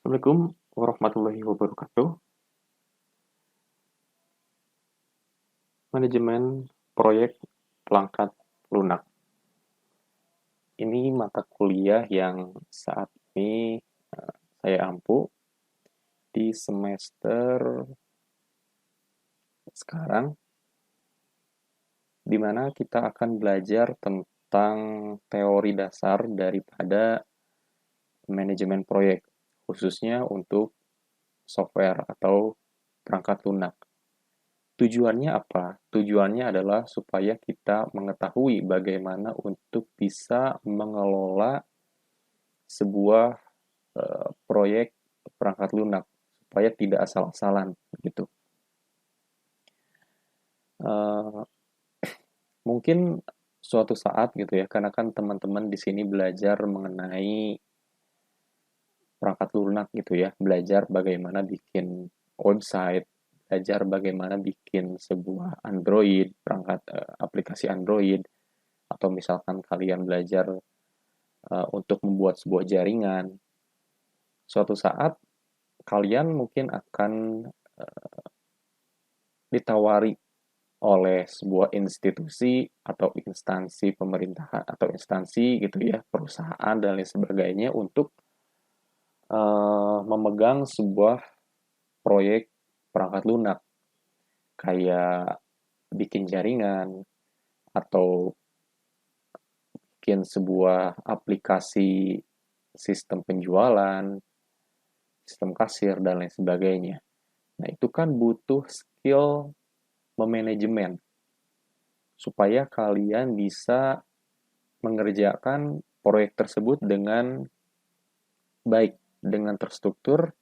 Assalamualaikum warahmatullahi wabarakatuh. Manajemen proyek perangkat lunak. Ini mata kuliah yang saat ini saya ampu di semester sekarang, di mana kita akan belajar tentang teori dasar daripada manajemen proyek, khususnya untuk software atau perangkat lunak. Tujuannya apa? Tujuannya adalah supaya kita mengetahui bagaimana untuk bisa mengelola sebuah proyek perangkat lunak supaya tidak asal-asalan gitu. Uh, Mungkin suatu saat gitu ya, karena kan teman-teman di sini belajar mengenai perangkat lunak gitu ya, belajar bagaimana bikin website, belajar bagaimana bikin sebuah Android, perangkat aplikasi Android, atau misalkan kalian belajar untuk membuat sebuah jaringan. Suatu saat kalian mungkin akan ditawari oleh sebuah institusi atau instansi pemerintahan atau instansi gitu ya, perusahaan dan lain sebagainya untuk memegang sebuah proyek perangkat lunak kayak bikin jaringan atau bikin sebuah aplikasi sistem penjualan, sistem kasir dan lain sebagainya. Nah, itu kan butuh skill memanajemen supaya kalian bisa mengerjakan proyek tersebut dengan baik, dengan terstruktur,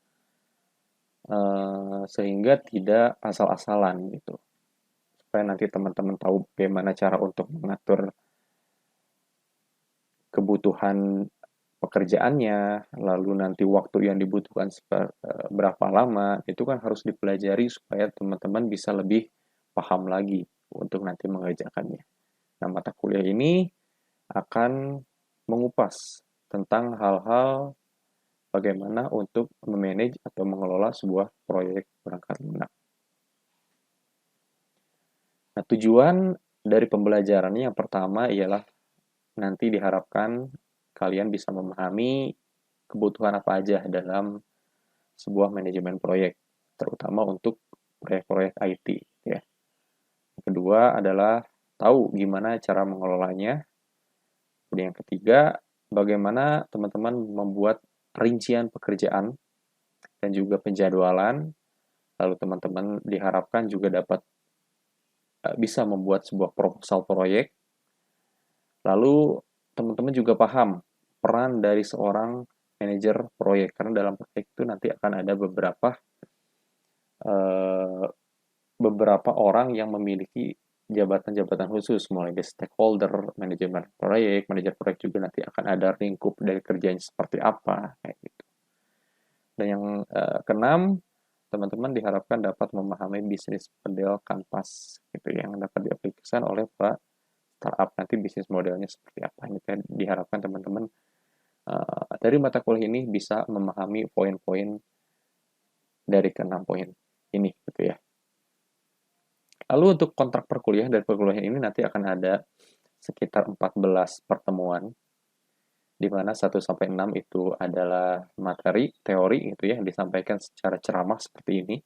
sehingga tidak asal-asalan gitu. Supaya nanti teman-teman tahu bagaimana cara untuk mengatur kebutuhan pekerjaannya, lalu nanti waktu yang dibutuhkan berapa lama, itu kan harus dipelajari supaya teman-teman bisa lebih paham lagi untuk nanti mengerjakannya. Nah, mata kuliah ini akan mengupas tentang hal-hal bagaimana untuk memanage atau mengelola sebuah proyek perangkat lunak. Nah, tujuan dari pembelajarannya yang pertama ialah nanti diharapkan kalian bisa memahami kebutuhan apa aja dalam sebuah manajemen proyek, terutama untuk proyek-proyek IT. Ya. Yang kedua adalah tahu gimana cara mengelolanya. Dan yang ketiga, bagaimana teman-teman membuat rincian pekerjaan dan juga penjadwalan. Lalu teman-teman diharapkan juga dapat bisa membuat sebuah proposal proyek. Lalu teman-teman juga paham peran dari seorang manajer proyek karena dalam proyek itu nanti akan ada eh, beberapa orang yang memiliki jabatan-jabatan khusus mulai dari stakeholder, manajer proyek juga nanti akan ada lingkup dari kerjanya seperti apa kayak gitu. Dan yang keenam, teman-teman diharapkan dapat memahami bisnis model kanvas gitu yang dapat diaplikasikan oleh para startup nanti bisnis modelnya seperti apa. Ini diharapkan teman-teman dari mata kuliah ini bisa memahami poin-poin dari keenam poin ini gitu ya. Lalu untuk kontrak perkuliahan dari perkuliahan ini nanti akan ada sekitar 14 pertemuan di mana 1 sampai 6 itu adalah materi teori gitu ya yang disampaikan secara ceramah seperti ini.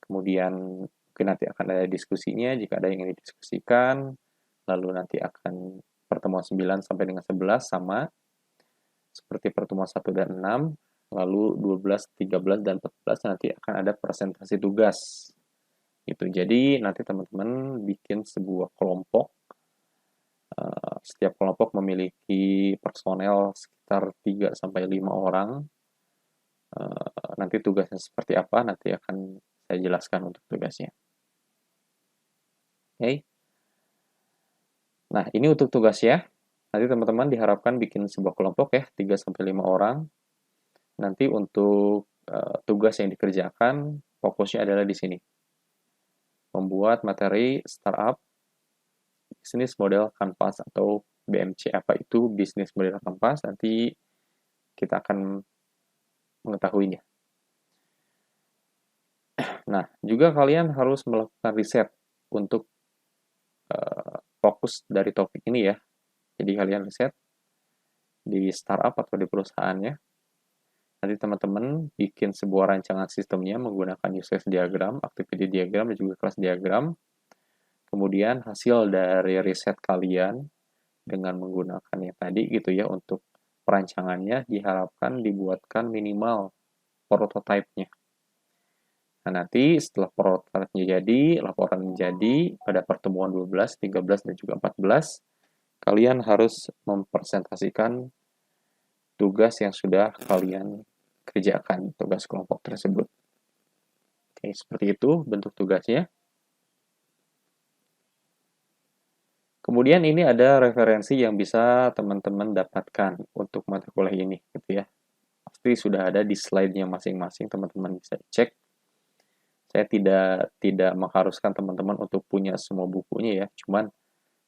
Kemudian mungkin nanti akan ada diskusinya jika ada yang ingin didiskusikan. Lalu nanti akan pertemuan 9 sampai dengan 11 sama seperti pertemuan 1 dan 6. Lalu 12, 13 dan 14 nanti akan ada presentasi tugas. Gitu. Jadi nanti teman-teman bikin sebuah kelompok. Setiap kelompok memiliki personel sekitar 3 sampai 5 orang. Nanti tugasnya seperti apa nanti akan saya jelaskan untuk tugasnya. Oke. Okay. Nah, ini untuk tugasnya. Nanti teman-teman diharapkan bikin sebuah kelompok ya, 3 sampai 5 orang. Nanti untuk tugas yang dikerjakan, fokusnya adalah di sini. Membuat materi startup bisnis model kanvas atau BMC. Apa itu bisnis model kanvas? Nanti kita akan mengetahuinya. Nah, juga kalian harus melakukan riset untuk fokus dari topik ini ya. Jadi kalian riset di startup atau di perusahaannya. Nanti teman-teman bikin sebuah rancangan sistemnya menggunakan use case diagram, activity diagram, dan juga kelas diagram. Kemudian hasil dari riset kalian dengan menggunakannya tadi gitu ya untuk perancangannya diharapkan dibuatkan minimal prototipenya. Nah, nanti setelah prototipenya jadi, laporan menjadi pada pertemuan 12, 13, dan juga 14, kalian harus mempresentasikan tugas yang sudah kalian kerjakan, tugas kelompok tersebut. Oke, seperti itu bentuk tugasnya. Kemudian ini ada referensi yang bisa teman-teman dapatkan untuk mata kuliah ini, gitu ya. Pasti sudah ada di slide-nya masing-masing, teman-teman bisa cek. Saya tidak mengharuskan teman-teman untuk punya semua bukunya ya, cuman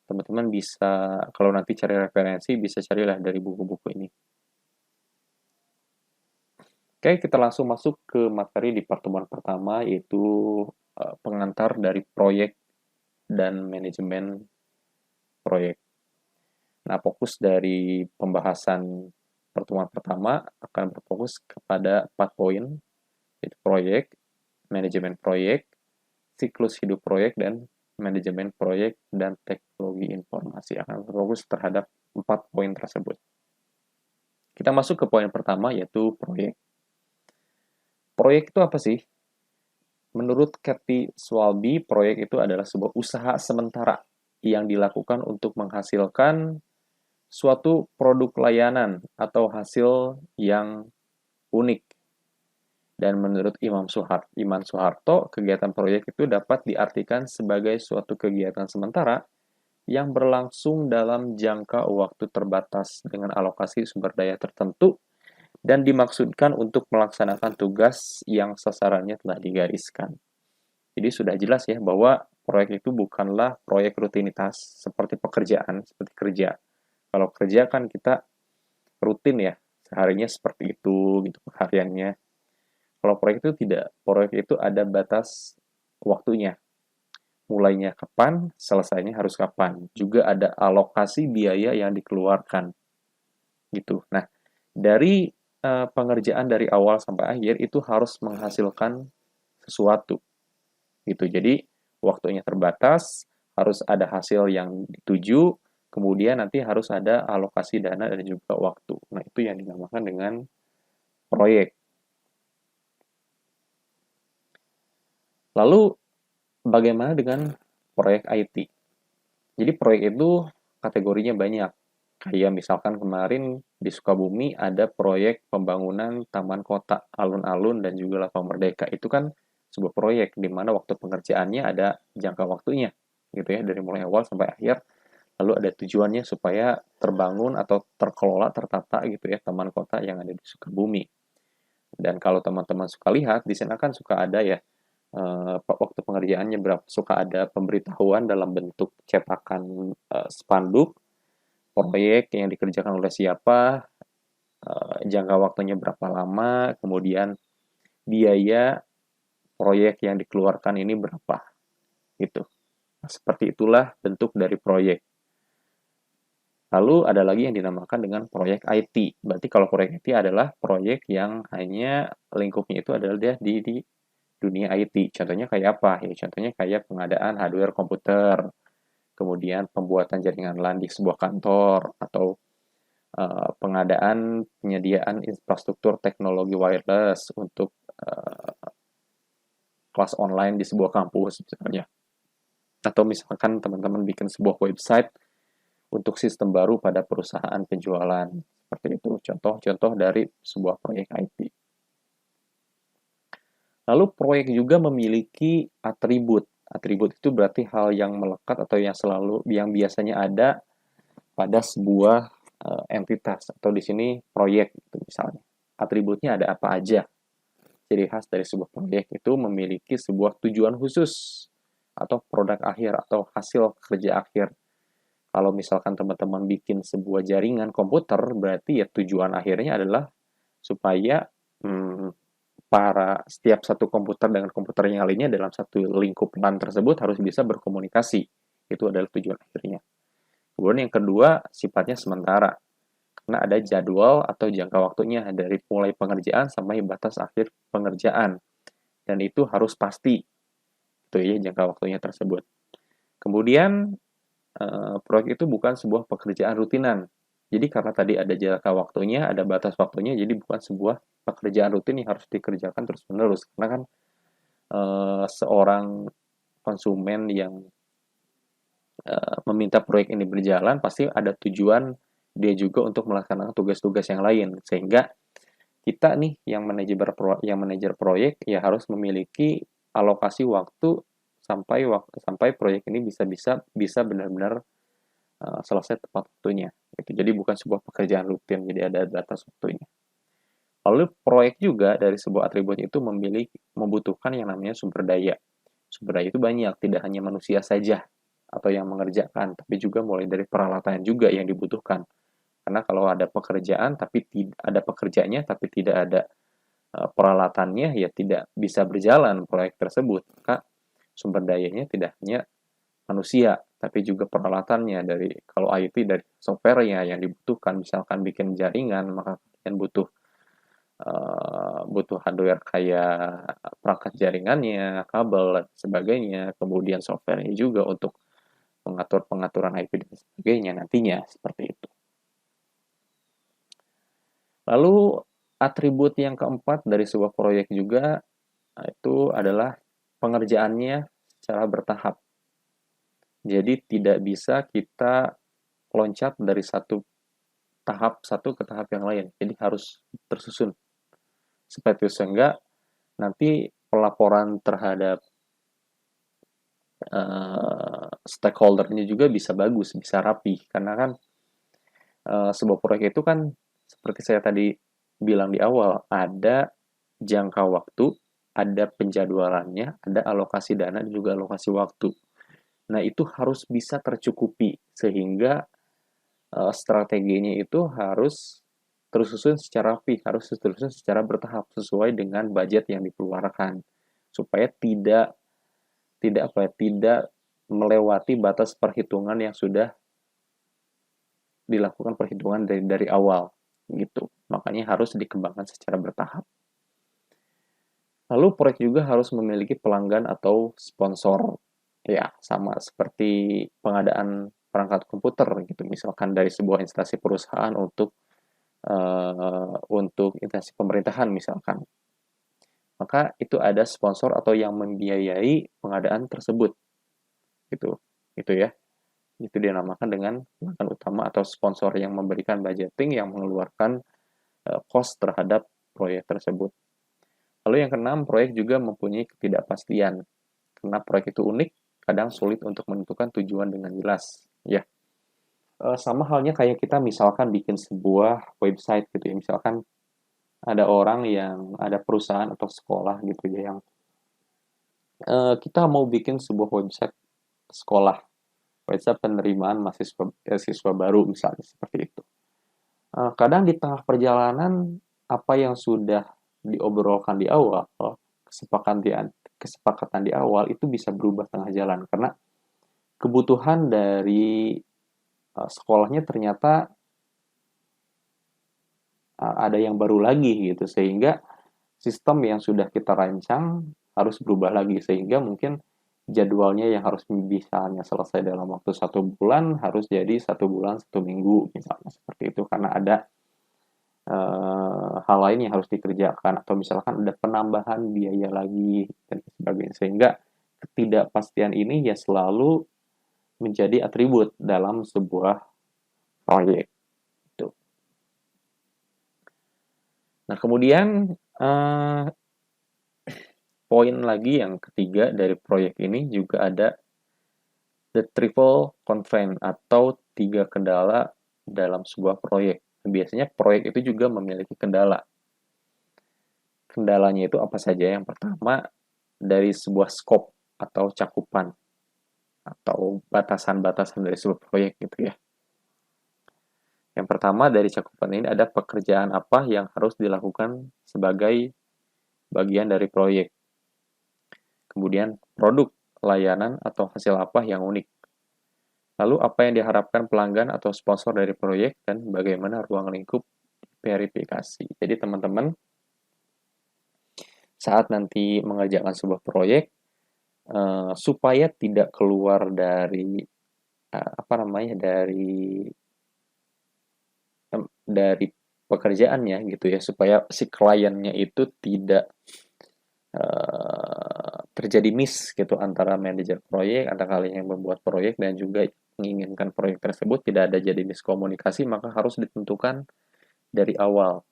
teman-teman bisa, kalau nanti cari referensi, bisa carilah dari buku-buku ini. Oke, kita langsung masuk ke materi di pertemuan pertama, yaitu pengantar dari proyek dan manajemen proyek. Nah, fokus dari pembahasan pertemuan pertama akan berfokus kepada 4 poin, yaitu proyek, manajemen proyek, siklus hidup proyek, dan manajemen proyek dan teknologi informasi. Akan berfokus terhadap 4 poin tersebut. Kita masuk ke poin pertama, yaitu proyek. Proyek itu apa sih? Menurut Kathy Swalby, proyek itu adalah sebuah usaha sementara yang dilakukan untuk menghasilkan suatu produk layanan atau hasil yang unik. Dan menurut Iman Soeharto, kegiatan proyek itu dapat diartikan sebagai suatu kegiatan sementara yang berlangsung dalam jangka waktu terbatas dengan alokasi sumber daya tertentu dan dimaksudkan untuk melaksanakan tugas yang sasarannya telah digariskan. Jadi sudah jelas ya bahwa proyek itu bukanlah proyek rutinitas seperti pekerjaan, seperti kerja. Kalau kerja kan kita rutin ya, seharinya seperti itu gitu hariannya. Kalau proyek itu tidak, proyek itu ada batas waktunya. Mulainya kapan, selesainya harus kapan. Juga ada alokasi biaya yang dikeluarkan. Gitu. Nah, dari pengerjaan dari awal sampai akhir itu harus menghasilkan sesuatu. Gitu. Jadi, waktunya terbatas, harus ada hasil yang dituju, kemudian nanti harus ada alokasi dana dan juga waktu. Nah, itu yang dinamakan dengan proyek. Lalu, bagaimana dengan proyek IT? Jadi proyek itu kategorinya banyak. Kayak misalkan kemarin di Sukabumi ada proyek pembangunan taman kota, alun-alun, dan juga Lapang Merdeka. Itu kan sebuah proyek di mana waktu pengerjaannya ada jangka waktunya, gitu ya, dari mulai awal sampai akhir. Lalu ada tujuannya supaya terbangun atau terkelola, tertata gitu ya, taman kota yang ada di Sukabumi. Dan kalau teman-teman suka lihat, di sana kan suka ada ya, waktu pengerjaannya suka ada pemberitahuan dalam bentuk cetakan spanduk, proyek yang dikerjakan oleh siapa, jangka waktunya berapa lama, kemudian biaya proyek yang dikeluarkan ini berapa, gitu. Nah, seperti itulah bentuk dari proyek. Lalu ada lagi yang dinamakan dengan proyek IT. Berarti kalau proyek IT adalah proyek yang hanya lingkupnya itu adalah di dunia IT. Contohnya kayak apa? Ya, contohnya kayak pengadaan hardware komputer, kemudian pembuatan jaringan LAN di sebuah kantor, atau pengadaan penyediaan infrastruktur teknologi wireless untuk kelas online di sebuah kampus misalnya. Atau misalkan teman-teman bikin sebuah website untuk sistem baru pada perusahaan penjualan. Seperti itu contoh-contoh dari sebuah proyek IT. Lalu proyek juga memiliki atribut. Atribut itu berarti hal yang melekat atau yang biasanya ada pada sebuah entitas atau di sini proyek gitu misalnya. Atributnya ada apa aja? Ciri khas dari sebuah proyek itu memiliki sebuah tujuan khusus atau produk akhir atau hasil kerja akhir. Kalau misalkan teman-teman bikin sebuah jaringan komputer, berarti ya tujuan akhirnya adalah supaya setiap satu komputer dengan komputer yang lainnya dalam satu lingkup LAN tersebut harus bisa berkomunikasi. Itu adalah tujuan akhirnya. Kemudian yang kedua, sifatnya sementara. Karena ada jadwal atau jangka waktunya dari mulai pengerjaan sampai batas akhir pengerjaan. Dan itu harus pasti. Itu ya jangka waktunya tersebut. Kemudian proyek itu bukan sebuah pekerjaan rutinan. Jadi karena tadi ada jangka waktunya, ada batas waktunya, jadi bukan sebuah pekerjaan rutin yang harus dikerjakan terus-menerus. Karena kan seorang konsumen yang meminta proyek ini berjalan, pasti ada tujuan dia juga untuk melaksanakan tugas-tugas yang lain. Sehingga kita nih yang manajer proyek ya harus memiliki alokasi waktu sampai proyek ini bisa benar-benar selesai tepat waktunya. Gitu. Jadi bukan sebuah pekerjaan rutin, jadi ada batas waktunya. Lalu proyek juga dari sebuah atribut itu membutuhkan yang namanya sumber daya. Sumber daya itu banyak, tidak hanya manusia saja atau yang mengerjakan, tapi juga mulai dari peralatan juga yang dibutuhkan. Karena kalau ada pekerjaan tapi ada pekerjanya tapi tidak ada peralatannya, ya tidak bisa berjalan proyek tersebut. Maka sumber dayanya tidak hanya manusia, tapi juga peralatannya dari kalau IT dari softwarenya yang dibutuhkan, misalkan bikin jaringan, maka kalian butuh hardware kayak perangkat jaringannya, kabel dan sebagainya, kemudian softwarenya juga untuk mengatur pengaturan IP dan sebagainya nantinya seperti itu. Lalu atribut yang keempat dari sebuah proyek juga itu adalah pengerjaannya secara bertahap. Jadi tidak bisa kita loncat dari satu ke tahap yang lain. Jadi harus tersusun. Seperti itu sehingga nanti pelaporan terhadap stakeholder-nya juga bisa bagus, bisa rapi. Karena kan sebuah proyek itu kan seperti saya tadi bilang di awal, ada jangka waktu, ada penjadwalannya, ada alokasi dana, dan juga alokasi waktu. Nah, itu harus bisa tercukupi, sehingga strateginya itu harus tersusun secara rapi, harus tersusun secara bertahap, sesuai dengan budget yang dikeluarkan. Supaya tidak melewati batas perhitungan yang sudah dilakukan perhitungan dari awal gitu. Makanya harus dikembangkan secara bertahap. Lalu proyek juga harus memiliki pelanggan atau sponsor. Ya, sama seperti pengadaan perangkat komputer gitu. Misalkan dari sebuah instansi perusahaan untuk instansi pemerintahan misalkan. Maka itu ada sponsor atau yang membiayai pengadaan tersebut. Gitu. Itu ya. Itu dinamakan dengan pelanggan utama atau sponsor yang memberikan budgeting yang mengeluarkan cost terhadap proyek tersebut. Lalu yang keenam, proyek juga mempunyai ketidakpastian. Karena proyek itu unik, kadang sulit untuk menentukan tujuan dengan jelas. Ya, sama halnya kayak kita misalkan bikin sebuah website gitu ya. Misalkan ada perusahaan atau sekolah gitu ya yang kita mau bikin sebuah website sekolah, website penerimaan mahasiswa baru misalnya seperti itu. Kadang di tengah perjalanan apa yang sudah diobrolkan di awal, kesepakatan di awal itu bisa berubah tengah jalan karena kebutuhan dari sekolahnya ternyata ada yang baru lagi gitu sehingga sistem yang sudah kita rancang harus berubah lagi sehingga mungkin jadwalnya yang harus misalnya selesai dalam waktu 1 bulan harus jadi 1 bulan 1 minggu misalnya seperti itu karena ada hal lain yang harus dikerjakan atau misalkan ada penambahan biaya lagi dan sebagainya sehingga ketidakpastian ini ya selalu menjadi atribut dalam sebuah proyek. Gitu. Nah kemudian poin lagi yang ketiga dari proyek ini juga ada the triple constraint atau 3 kendala dalam sebuah proyek. Biasanya proyek itu juga memiliki kendala. Kendalanya itu apa saja? Yang pertama, dari sebuah scope atau cakupan atau batasan-batasan dari sebuah proyek gitu ya. Yang pertama dari cakupan ini ada pekerjaan apa yang harus dilakukan sebagai bagian dari proyek. Kemudian produk, layanan, atau hasil apa yang unik. Lalu apa yang diharapkan pelanggan atau sponsor dari proyek dan bagaimana ruang lingkup verifikasi. Jadi teman-teman saat nanti mengerjakan sebuah proyek supaya tidak keluar dari dari pekerjaannya gitu ya, supaya si kliennya itu tidak terjadi miss gitu antara manajer proyek, antara kalian yang membuat proyek dan juga menginginkan proyek tersebut tidak ada jadi miskomunikasi, maka harus ditentukan dari awal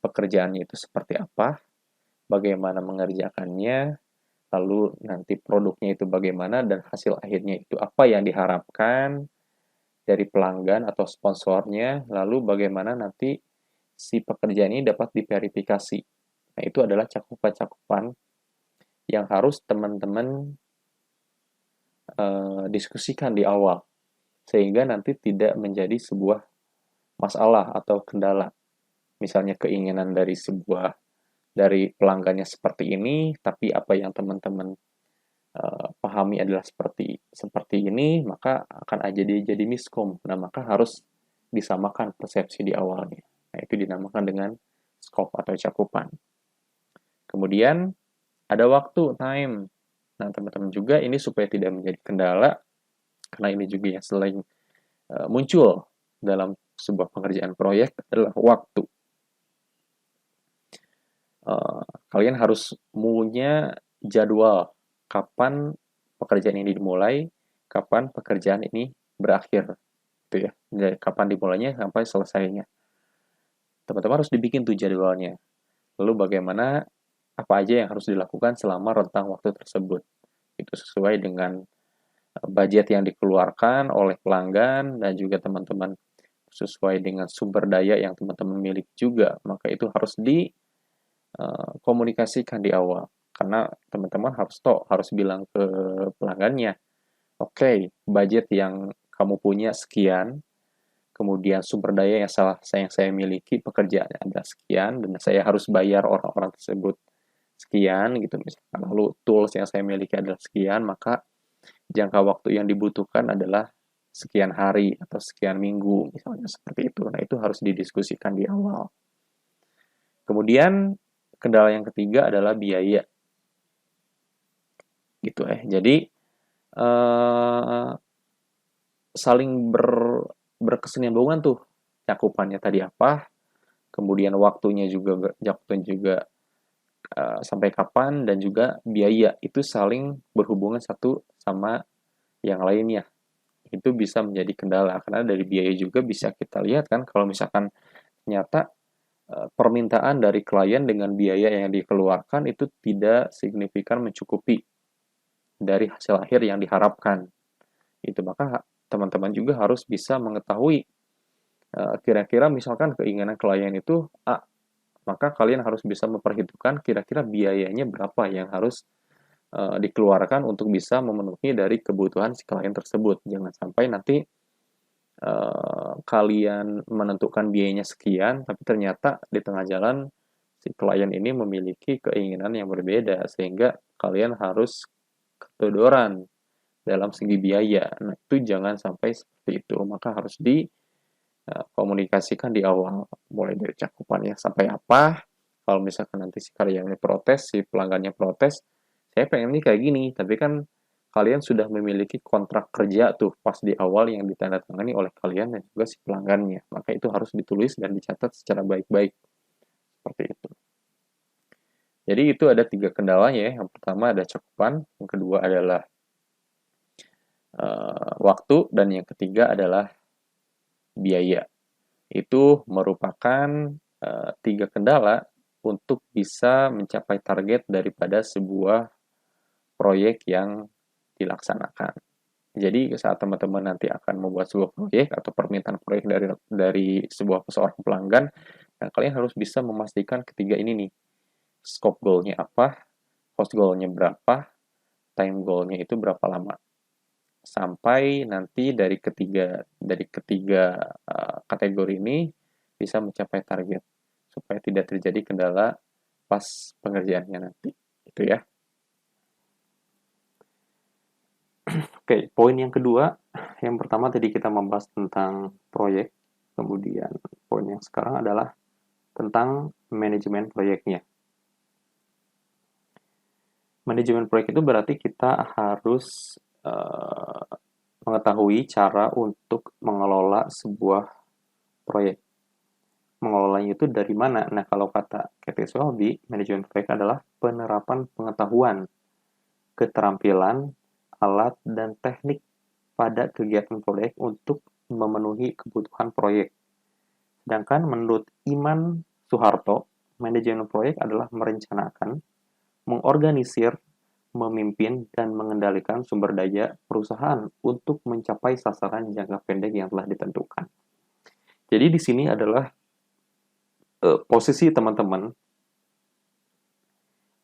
pekerjaannya itu seperti apa, bagaimana mengerjakannya, lalu nanti produknya itu bagaimana dan hasil akhirnya itu apa yang diharapkan dari pelanggan atau sponsornya, lalu bagaimana nanti si pekerjaan ini dapat diverifikasi. Nah, itu adalah cakupan-cakupan yang harus teman-teman diskusikan di awal, sehingga nanti tidak menjadi sebuah masalah atau kendala. Misalnya keinginan dari pelanggannya seperti ini, tapi apa yang teman-teman pahami adalah seperti ini, maka akan jadi miskom. Nah, maka harus disamakan persepsi di awalnya. Nah, itu dinamakan dengan scope atau cakupan. Kemudian ada waktu, time. Nah, teman-teman juga ini supaya tidak menjadi kendala, karena ini juga yang selain muncul dalam sebuah pengerjaan proyek adalah waktu. Kalian harus punya jadwal kapan pekerjaan ini dimulai, kapan pekerjaan ini berakhir, gitu ya. Dari kapan dimulainya sampai selesainya. Teman-teman harus dibikin tuh jadwalnya. Lalu bagaimana apa aja yang harus dilakukan selama rentang waktu tersebut. Itu sesuai dengan budget yang dikeluarkan oleh pelanggan dan juga teman-teman sesuai dengan sumber daya yang teman-teman miliki juga. Maka itu harus dikomunikasikan di awal. Karena teman-teman harus bilang ke pelanggannya, oke, budget yang kamu punya sekian, kemudian sumber daya yang saya miliki pekerjaan adalah sekian, dan saya harus bayar orang-orang tersebut sekian gitu misalkan. Lalu tools yang saya miliki adalah sekian, maka jangka waktu yang dibutuhkan adalah sekian hari atau sekian minggu misalnya seperti itu. Nah, itu harus didiskusikan di awal. Kemudian kendala yang ketiga adalah biaya. Gitu Jadi saling berkesinambungan tuh, cakupannya tadi apa, kemudian waktunya juga sampai kapan, dan juga biaya itu saling berhubungan satu sama yang lainnya. Itu bisa menjadi kendala karena dari biaya juga bisa kita lihat kan, kalau misalkan ternyata permintaan dari klien dengan biaya yang dikeluarkan itu tidak signifikan mencukupi dari hasil akhir yang diharapkan. Itu maka teman-teman juga harus bisa mengetahui kira-kira misalkan keinginan klien itu A, maka kalian harus bisa memperhitungkan kira-kira biayanya berapa yang harus dikeluarkan untuk bisa memenuhi dari kebutuhan si klien tersebut. Jangan sampai nanti kalian menentukan biayanya sekian, tapi ternyata di tengah jalan si klien ini memiliki keinginan yang berbeda, sehingga kalian harus ketedoran dalam segi biaya. Nah, itu jangan sampai seperti itu. Maka harus dikomunikasikan di awal, mulai dari cakupannya sampai apa. Kalau misalkan nanti si karyawannya protes, si pelanggannya protes, saya pengen ini kayak gini, tapi kan kalian sudah memiliki kontrak kerja tuh pas di awal yang ditandatangani oleh kalian dan juga si pelanggannya. Maka itu harus ditulis dan dicatat secara baik-baik. Seperti itu. Jadi itu ada 3 kendalanya ya. Yang pertama ada cakupan, yang kedua adalah waktu, dan yang ketiga adalah biaya. Itu merupakan 3 kendala untuk bisa mencapai target daripada sebuah proyek yang dilaksanakan. Jadi saat teman-teman nanti akan membuat sebuah proyek atau permintaan proyek dari sebuah seorang pelanggan, nah kalian harus bisa memastikan ketiga ini nih. Scope goal-nya apa, cost goal-nya berapa, time goal-nya itu berapa lama. Sampai nanti dari ketiga kategori ini bisa mencapai target supaya tidak terjadi kendala pas pengerjaannya nanti. Itu ya. Oke, poin yang kedua, yang pertama tadi kita membahas tentang proyek, kemudian poin yang sekarang adalah tentang manajemen proyeknya. Manajemen proyek itu berarti kita harus mengetahui cara untuk mengelola sebuah proyek. Mengelolanya itu dari mana? Nah, kalau kata Kathy Swalby, manajemen proyek adalah penerapan pengetahuan, keterampilan, alat, dan teknik pada kegiatan proyek untuk memenuhi kebutuhan proyek. Sedangkan menurut Iman Soeharto, manajemen proyek adalah merencanakan, mengorganisir, memimpin, dan mengendalikan sumber daya perusahaan untuk mencapai sasaran jangka pendek yang telah ditentukan. Jadi di sini adalah posisi teman-teman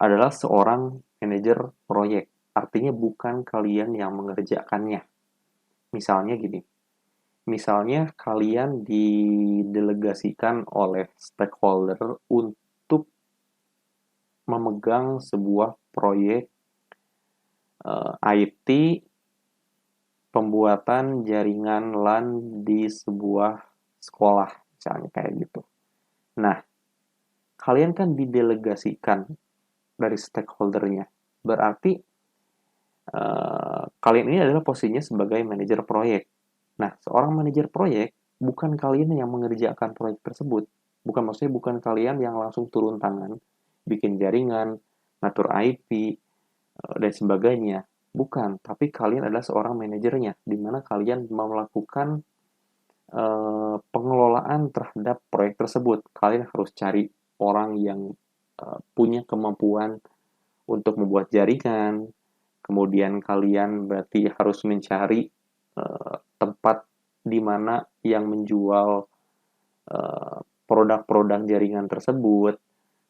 adalah seorang manajer proyek. Artinya bukan kalian yang mengerjakannya. Misalnya gini, misalnya kalian didelegasikan oleh stakeholder untuk memegang sebuah proyek IT pembuatan jaringan LAN di sebuah sekolah, misalnya kayak gitu. Nah, kalian kan didelegasikan dari stakeholdernya. Berarti kalian ini adalah posisinya sebagai manajer proyek. Nah, seorang manajer proyek bukan kalian yang mengerjakan proyek tersebut. Maksudnya bukan kalian yang langsung turun tangan, bikin jaringan, ngatur IP, dan sebagainya. Bukan, tapi kalian adalah seorang manajernya, di mana kalian melakukan pengelolaan terhadap proyek tersebut. Kalian harus cari orang yang punya kemampuan untuk membuat jaringan, kemudian kalian berarti harus mencari tempat di mana yang menjual produk-produk jaringan tersebut,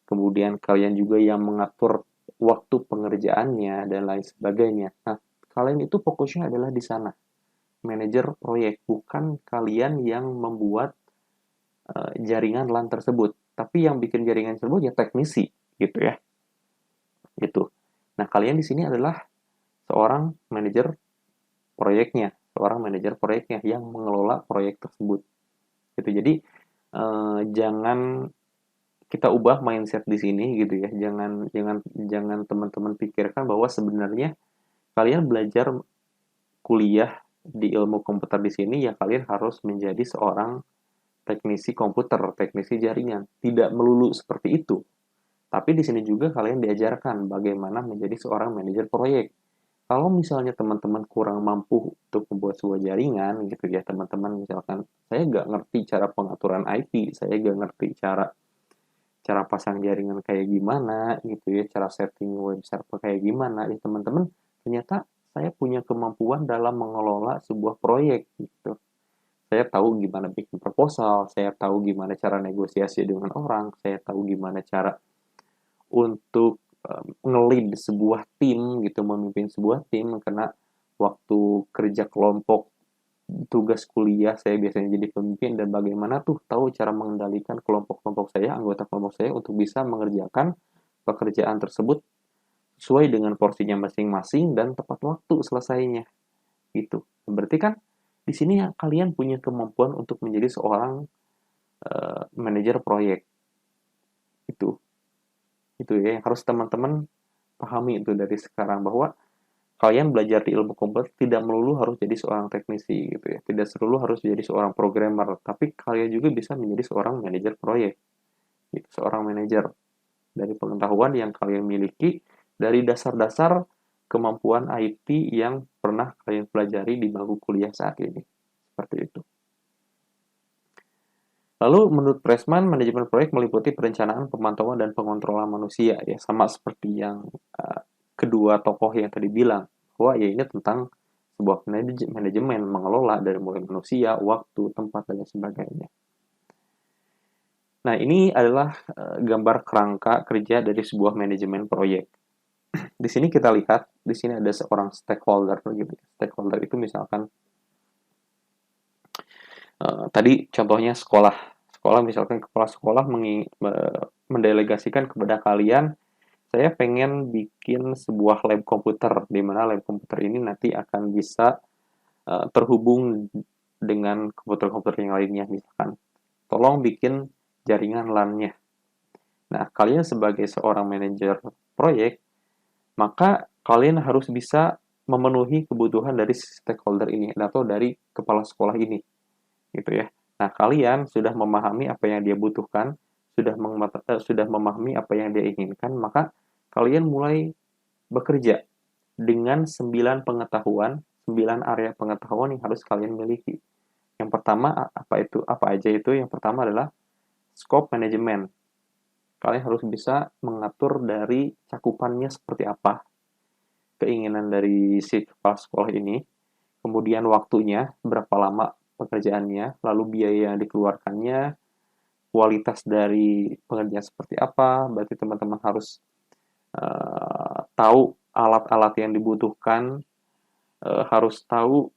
kemudian kalian juga yang mengatur waktu pengerjaannya dan lain sebagainya. Nah, kalian itu fokusnya adalah di sana, manajer proyek, bukan kalian yang membuat jaringan LAN tersebut, tapi yang bikin jaringan tersebut ya teknisi, gitu ya, gitu. Nah, kalian di sini adalah seorang manajer proyeknya yang mengelola proyek tersebut. Gitu. Jadi jangan kita ubah mindset di sini gitu ya. Jangan teman-teman pikirkan bahwa sebenarnya kalian belajar kuliah di ilmu komputer di sini ya kalian harus menjadi seorang teknisi komputer, teknisi jaringan. Tidak melulu seperti itu. Tapi di sini juga kalian diajarkan bagaimana menjadi seorang manajer proyek. Kalau misalnya teman-teman kurang mampu untuk membuat sebuah jaringan gitu ya, teman-teman misalkan saya nggak ngerti cara pengaturan IP, saya nggak ngerti cara pasang jaringan kayak gimana gitu ya, cara setting web server kayak gimana ya teman-teman, ternyata saya punya kemampuan dalam mengelola sebuah proyek gitu. Saya tahu gimana bikin proposal, saya tahu gimana cara negosiasi dengan orang, saya tahu gimana cara untuk nge-lead sebuah tim gitu, memimpin sebuah tim, karena waktu kerja kelompok tugas kuliah saya biasanya jadi pemimpin dan bagaimana tuh tahu cara mengendalikan kelompok-kelompok saya, anggota kelompok saya untuk bisa mengerjakan pekerjaan tersebut sesuai dengan porsinya masing-masing dan tepat waktu selesainya gitu. Berarti kan di sini kalian punya kemampuan untuk menjadi seorang manajer proyek itu ya yang harus teman-teman pahami itu dari sekarang, bahwa kalian belajar di ilmu komputer tidak melulu harus jadi seorang teknisi gitu ya, tidak melulu harus jadi seorang programmer, tapi kalian juga bisa menjadi seorang manajer proyek gitu. Seorang manajer dari pengetahuan yang kalian miliki dari dasar-dasar kemampuan IT yang pernah kalian pelajari di bangku kuliah saat ini, seperti itu. Lalu menurut Pressman, manajemen proyek meliputi perencanaan, pemantauan, dan pengontrolan manusia. Ya, sama seperti yang kedua tokoh yang tadi bilang, bahwa ya ini tentang sebuah manajemen mengelola dari mulai manusia, waktu, tempat, dan sebagainya. Nah, ini adalah gambar kerangka kerja dari sebuah manajemen proyek. Di sini kita lihat, di sini ada seorang stakeholder gitu. Stakeholder itu misalkan tadi contohnya sekolah sekolah, misalkan kepala sekolah mendelegasikan kepada kalian, saya pengen bikin sebuah lab komputer, di mana lab komputer ini nanti akan bisa terhubung dengan komputer-komputer yang lainnya, misalkan. Tolong bikin jaringan LAN-nya. Nah, kalian sebagai seorang manajer proyek, maka kalian harus bisa memenuhi kebutuhan dari stakeholder ini atau dari kepala sekolah ini, gitu ya. Nah, kalian sudah memahami apa yang dia butuhkan, sudah memahami apa yang dia inginkan, maka kalian mulai bekerja dengan 9 pengetahuan, 9 area pengetahuan yang harus kalian miliki. Yang pertama apa aja itu? Yang pertama adalah scope management. Kalian harus bisa mengatur dari cakupannya seperti apa, keinginan dari si kepala sekolah ini, kemudian waktunya, berapa lama pekerjaannya, lalu biaya yang dikeluarkannya, kualitas dari pengerjaan seperti apa. Berarti teman-teman harus tahu alat-alat yang dibutuhkan, harus tahu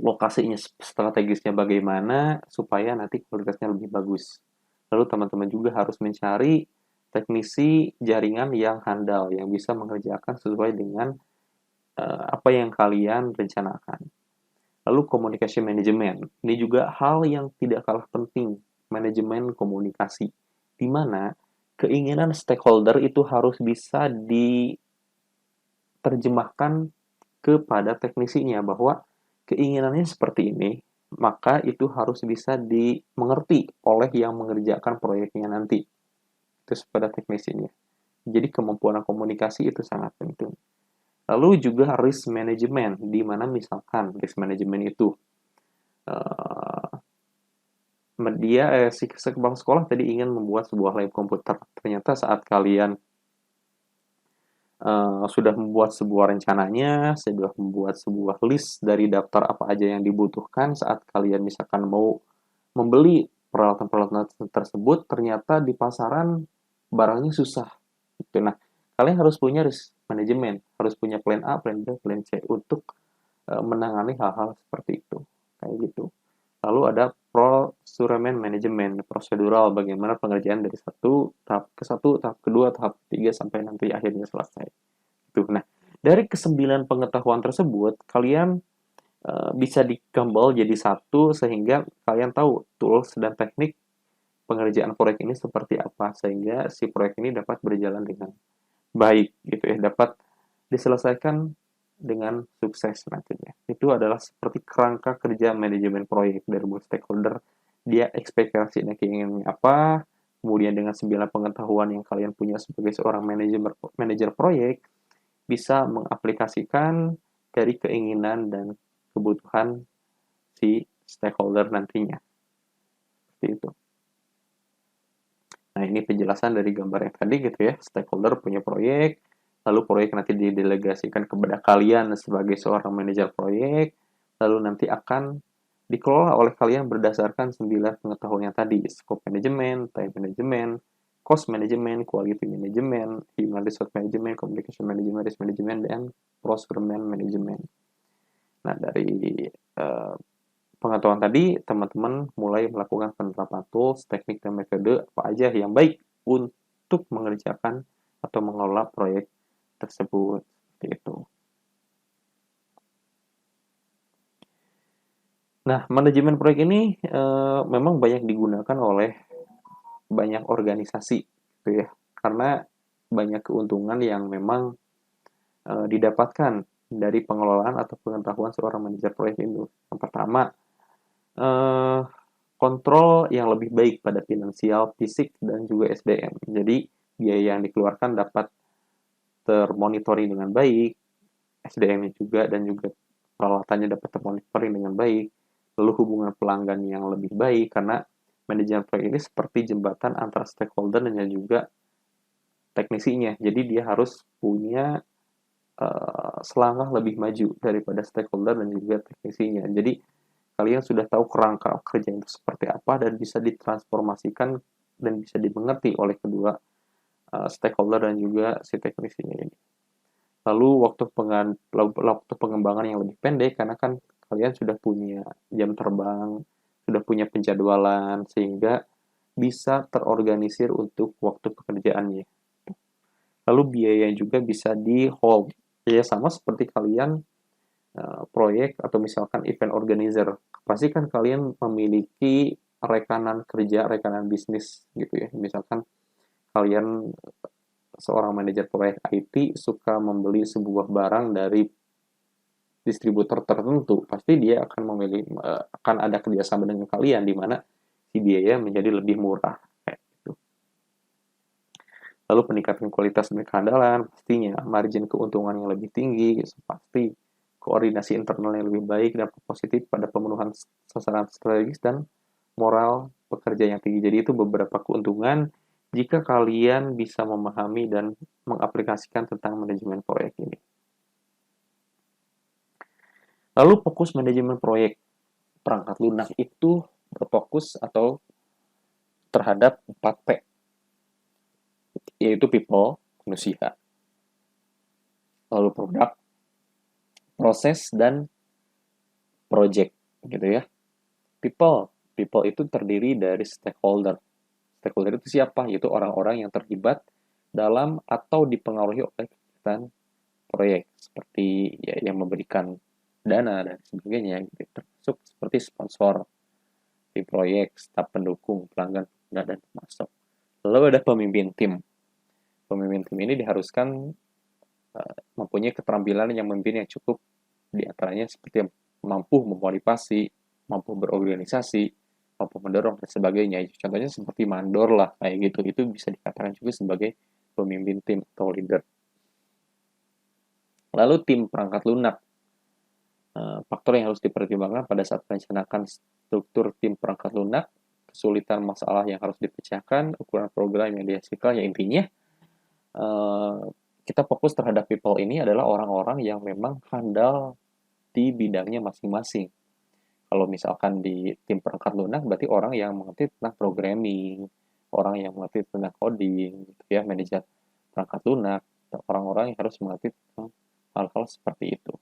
lokasinya strategisnya bagaimana supaya nanti kualitasnya lebih bagus. Lalu teman-teman juga harus mencari teknisi jaringan yang handal, yang bisa mengerjakan sesuai dengan apa yang kalian rencanakan. Lalu komunikasi manajemen. Ini juga hal yang tidak kalah penting, manajemen komunikasi. Di mana keinginan stakeholder itu harus bisa diterjemahkan kepada teknisinya bahwa keinginannya seperti ini, maka itu harus bisa dimengerti oleh yang mengerjakan proyeknya nanti. Itu pada teknisinya. Jadi kemampuan komunikasi itu sangat penting. Lalu juga risk management, di mana misalkan risk management itu si kepala sekolah tadi ingin membuat sebuah lab komputer. Ternyata saat kalian sudah membuat sebuah rencananya, sudah membuat sebuah list dari daftar apa aja yang dibutuhkan saat kalian misalkan mau membeli peralatan-peralatan tersebut, ternyata di pasaran barangnya susah. Gitu. Nah, kalian harus punya risk manajemen, harus punya plan A, plan B, plan C untuk menangani hal-hal seperti itu. Kayak gitu. Lalu ada procurement management, prosedural, bagaimana pengerjaan dari tahap ke satu, tahap kedua, tahap ketiga, sampai nanti akhirnya selesai. Itu. Nah, dari ke-9 pengetahuan tersebut, kalian bisa digambal jadi satu sehingga kalian tahu tools dan teknik pengerjaan proyek ini seperti apa sehingga si proyek ini dapat berjalan dengan baik gitu ya, dapat diselesaikan dengan sukses nantinya. Itu adalah seperti kerangka kerja manajemen proyek dari stakeholder. Dia ekspektasinya keinginannya apa, kemudian dengan 9 pengetahuan yang kalian punya sebagai seorang manajer proyek, bisa mengaplikasikan dari keinginan dan kebutuhan si stakeholder nantinya. Seperti itu. Nah, ini penjelasan dari gambar yang tadi gitu ya. Stakeholder punya proyek, lalu proyek nanti didelegasikan kepada kalian sebagai seorang manajer proyek, lalu nanti akan dikelola oleh kalian berdasarkan 9 pengetahuan yang tadi, scope management, time management, cost management, quality management, human resource management, communication management, risk management, dan procurement management. Nah, dari pengetahuan tadi, teman-teman mulai melakukan penerapan tools, teknik, dan metode apa aja yang baik untuk mengerjakan atau mengelola proyek tersebut. Seperti itu. Nah, manajemen proyek ini memang banyak digunakan oleh banyak organisasi, gitu ya, karena banyak keuntungan yang memang didapatkan dari pengelolaan atau pengetahuan seorang manajer proyek itu. Yang pertama, kontrol yang lebih baik pada finansial, fisik, dan juga SDM. Jadi, biaya yang dikeluarkan dapat termonitoring dengan baik, SDM-nya juga, dan juga peralatannya dapat termonitoring dengan baik, lalu hubungan pelanggan yang lebih baik, karena manajemen proyek ini seperti jembatan antara stakeholder dan juga teknisinya. Jadi, dia harus punya selangkah lebih maju daripada stakeholder dan juga teknisinya. Jadi, kalian sudah tahu kerangka kerja itu seperti apa dan bisa ditransformasikan dan bisa dimengerti oleh kedua stakeholder dan juga si teknisinya ini. Lalu waktu pengembangan yang lebih pendek karena kan kalian sudah punya jam terbang, sudah punya penjadwalan, sehingga bisa terorganisir untuk waktu pekerjaannya. Lalu biaya juga bisa di hold. Ya sama seperti kalian proyek atau misalkan event organizer. Pasti kan kalian memiliki rekanan kerja, rekanan bisnis gitu ya. Misalkan kalian seorang manajer proyek IT suka membeli sebuah barang dari distributor tertentu, pasti dia akan akan ada kerjasama dengan kalian di mana si biaya menjadi lebih murah. Kayak gitu. Lalu peningkatan kualitas dan keandalan, pastinya margin keuntungan yang lebih tinggi, pasti koordinasi internal yang lebih baik dan positif pada pemenuhan sasaran strategis dan moral pekerja yang tinggi. Jadi itu beberapa keuntungan jika kalian bisa memahami dan mengaplikasikan tentang manajemen proyek ini. Lalu fokus manajemen proyek perangkat lunak itu berfokus atau terhadap 4P, yaitu people, manusia, lalu produk, proses, dan project, gitu ya. People itu terdiri dari stakeholder. Stakeholder itu siapa? Yaitu orang-orang yang terlibat dalam atau dipengaruhi oleh kegiatan proyek, seperti ya, yang memberikan dana dan sebagainya, gitu. Termasuk seperti sponsor di proyek, staf pendukung, pelanggan, dan termasuk. Lalu ada pemimpin tim. Pemimpin tim ini diharuskan mempunyai keterampilan yang memimpin yang cukup, diantaranya seperti mampu memotivasi, mampu berorganisasi, mampu mendorong, dan sebagainya. Contohnya seperti mandor lah, kayak gitu. Itu bisa dikatakan juga sebagai pemimpin tim atau leader. Lalu tim perangkat lunak. Faktor yang harus dipertimbangkan pada saat merencanakan struktur tim perangkat lunak, kesulitan masalah yang harus dipecahkan, ukuran program yang dihasilkan, ya intinya kita fokus terhadap people ini adalah orang-orang yang memang handal di bidangnya masing-masing. Kalau misalkan di tim perangkat lunak, berarti orang yang mengerti tentang programming, orang yang mengerti tentang coding, gitu ya, manajer perangkat lunak, orang-orang yang harus mengerti tentang hal-hal seperti itu.